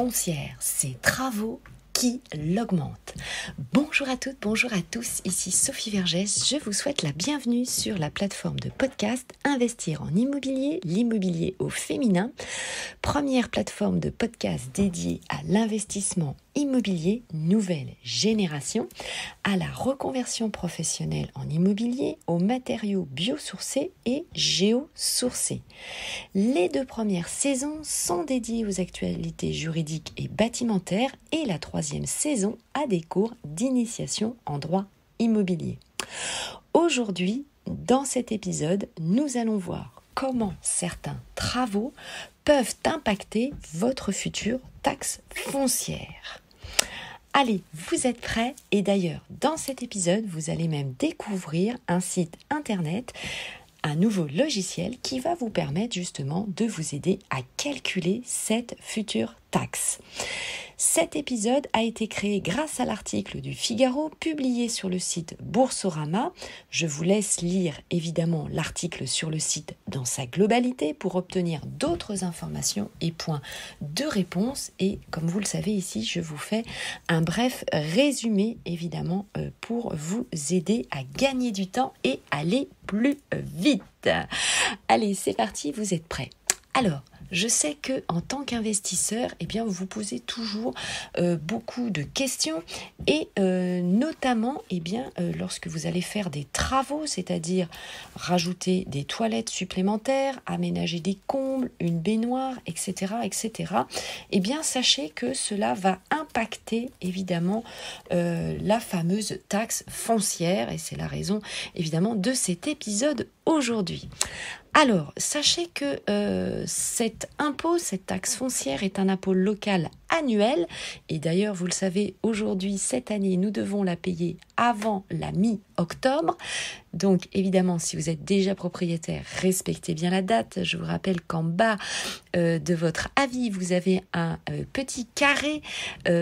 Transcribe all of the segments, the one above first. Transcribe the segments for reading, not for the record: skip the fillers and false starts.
foncière, ses travaux qui l'augmentent. Bonjour à toutes, bonjour à tous, ici Sophie Vergès, je vous souhaite la bienvenue sur la plateforme de podcast Investir en immobilier, l'immobilier au féminin, première plateforme de podcast dédiée à l'investissement immobilier nouvelle génération, à la reconversion professionnelle en immobilier, aux matériaux biosourcés et géosourcés. Les 2 premières saisons sont dédiées aux actualités juridiques et bâtimentaires et la 3e saison à des cours d'initiation en droit immobilier. Aujourd'hui, dans cet épisode, nous allons voir comment certains travaux peuvent impacter votre future taxe foncière. Allez, vous êtes prêts? Et d'ailleurs, dans cet épisode, vous allez même découvrir un site internet, un nouveau logiciel qui va vous permettre justement de vous aider à calculer cette future taxe. Cet épisode a été créé grâce à l'article du Figaro publié sur le site Boursorama. Je vous laisse lire évidemment l'article sur le site dans sa globalité pour obtenir d'autres informations et points de réponse. Et comme vous le savez ici, je vous fais un bref résumé évidemment pour vous aider à gagner du temps et aller plus vite. Allez, c'est parti, vous êtes prêts? Alors, je sais que en tant qu'investisseur, vous vous posez toujours beaucoup de questions et notamment lorsque vous allez faire des travaux, c'est-à-dire rajouter des toilettes supplémentaires, aménager des combles, une baignoire, etc., sachez que cela va impacter évidemment la fameuse taxe foncière et c'est la raison évidemment de cet épisode aujourd'hui. Alors, sachez que cet impôt, cette taxe foncière est un impôt local annuel et d'ailleurs, vous le savez, aujourd'hui, cette année, nous devons la payer avant la mi-octobre. Donc, évidemment, si vous êtes déjà propriétaire, respectez bien la date. Je vous rappelle qu'en bas de votre avis, vous avez un petit carré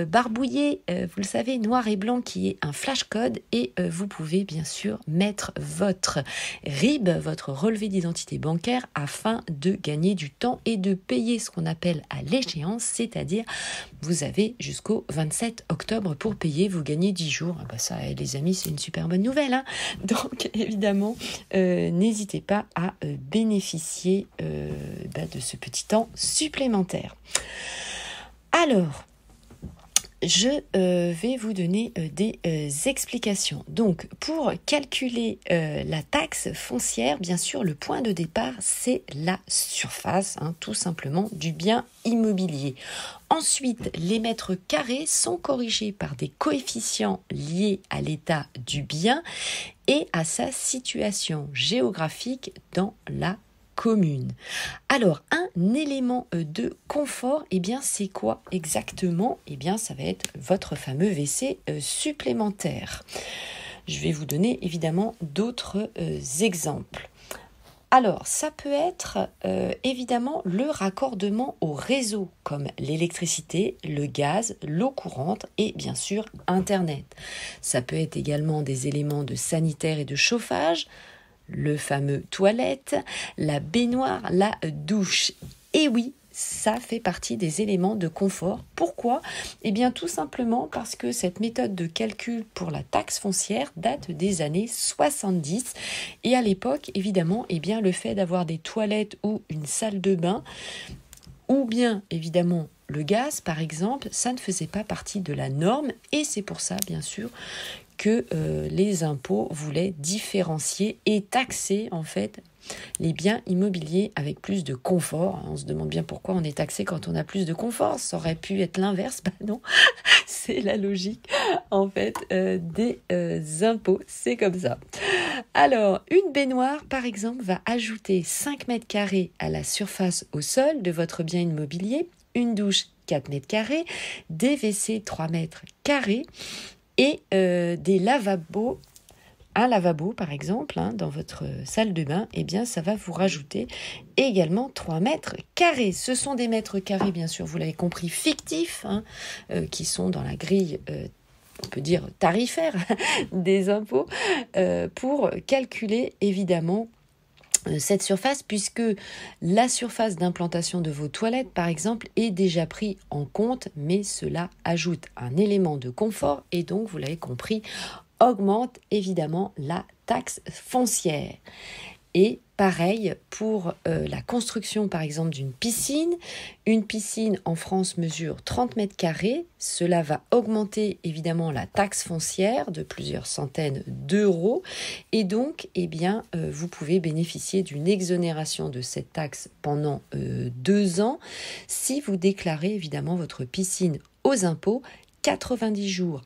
barbouillé, vous le savez, noir et blanc, qui est un flash code et vous pouvez bien sûr mettre votre RIB, votre relevé d'identité bancaire, afin de gagner du temps et de payer ce qu'on appelle à l'échéance, c'est-à-dire vous avez jusqu'au 27 octobre pour payer, vous gagnez 10 jours. Ça, les amis, c'est une super bonne nouvelle, hein. Donc, évidemment, n'hésitez pas à bénéficier de ce petit temps supplémentaire. Alors, je vais vous donner des explications. Donc, pour calculer la taxe foncière, bien sûr, le point de départ, c'est la surface, tout simplement, du bien immobilier. Ensuite, les mètres carrés sont corrigés par des coefficients liés à l'état du bien et à sa situation géographique dans la commune. Alors, un élément de confort, c'est quoi exactement? Ça va être votre fameux WC supplémentaire. Je vais vous donner évidemment d'autres exemples. Alors, ça peut être évidemment le raccordement au réseau, comme l'électricité, le gaz, l'eau courante et bien sûr Internet. Ça peut être également des éléments de sanitaire et de chauffage, le fameux toilette, la baignoire, la douche. Et oui, ça fait partie des éléments de confort. Pourquoi? Tout simplement parce que cette méthode de calcul pour la taxe foncière date des années 70. Et à l'époque, évidemment, le fait d'avoir des toilettes ou une salle de bain, ou bien, évidemment, le gaz, par exemple, ça ne faisait pas partie de la norme. Et c'est pour ça, bien sûr, que les impôts voulaient différencier et taxer en fait les biens immobiliers avec plus de confort. On se demande bien pourquoi on est taxé quand on a plus de confort. Ça aurait pu être l'inverse. Non, c'est la logique en fait des impôts. C'est comme ça. Alors, une baignoire, par exemple, va ajouter 5 mètres carrés à la surface au sol de votre bien immobilier, une douche 4 mètres carrés, des WC 3 mètres carrés, et des lavabos, un lavabo par exemple, dans votre salle de bain, ça va vous rajouter également 3 mètres carrés. Ce sont des mètres carrés, bien sûr, vous l'avez compris, fictifs, qui sont dans la grille, on peut dire, tarifaire des impôts, pour calculer évidemment cette surface, puisque la surface d'implantation de vos toilettes, par exemple, est déjà pris en compte, mais cela ajoute un élément de confort et donc, vous l'avez compris, augmente évidemment la taxe foncière. Et pareil pour la construction par exemple d'une piscine. Une piscine en France mesure 30 mètres carrés. Cela va augmenter évidemment la taxe foncière de plusieurs centaines d'euros. Et donc, vous pouvez bénéficier d'une exonération de cette taxe pendant 2 ans si vous déclarez évidemment votre piscine aux impôts 90 jours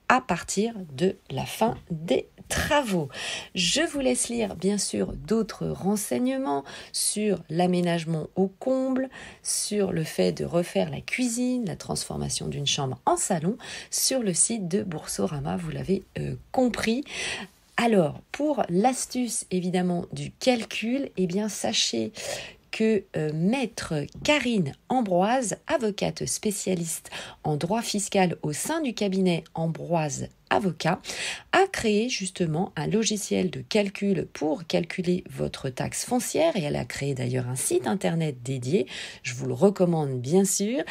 à partir de la fin des travaux. Je vous laisse lire bien sûr d'autres renseignements sur l'aménagement au comble, sur le fait de refaire la cuisine, la transformation d'une chambre en salon sur le site de Boursorama, vous l'avez compris. Alors, pour l'astuce évidemment du calcul, sachez que maître Karine Ambroise, avocate spécialiste en droit fiscal au sein du cabinet Ambroise Avocat, a créé justement un logiciel de calcul pour calculer votre taxe foncière et elle a créé d'ailleurs un site internet dédié. Je vous le recommande bien sûr.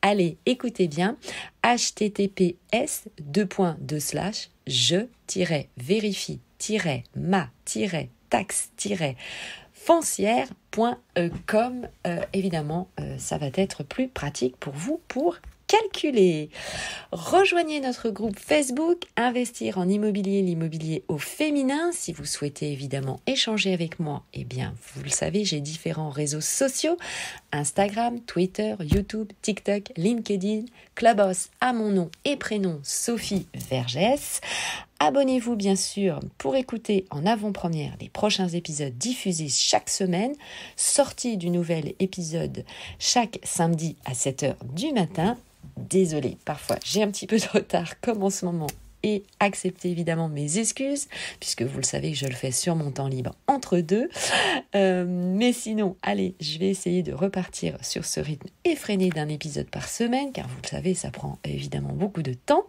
Allez, écoutez bien, https://je-vérifie-ma-taxe-foncière.com. Évidemment, ça va être plus pratique pour vous pour calculer. Rejoignez notre groupe Facebook Investir en immobilier, l'immobilier au féminin. Si vous souhaitez évidemment échanger avec moi, vous le savez, j'ai différents réseaux sociaux, Instagram, Twitter, YouTube, TikTok, LinkedIn, Clubhouse à mon nom et prénom Sophie Vergès. Abonnez-vous bien sûr pour écouter en avant-première les prochains épisodes diffusés chaque semaine, sortie du nouvel épisode chaque samedi à 7h du matin. Désolée, parfois j'ai un petit peu de retard comme en ce moment et acceptez évidemment mes excuses puisque vous le savez que je le fais sur mon temps libre entre deux. Mais sinon, allez, je vais essayer de repartir sur ce rythme effréné d'un épisode par semaine car vous le savez, ça prend évidemment beaucoup de temps.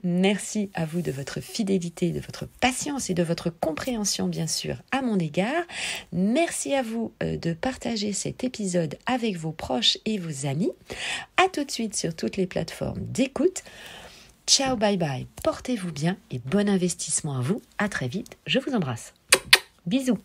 Merci à vous de votre fidélité, de votre patience et de votre compréhension bien sûr à mon égard. Merci à vous de partager cet épisode avec vos proches et vos amis. À tout de suite sur toutes les plateformes d'écoute. Ciao, bye bye, portez-vous bien et bon investissement à vous. À très vite, je vous embrasse. Bisous.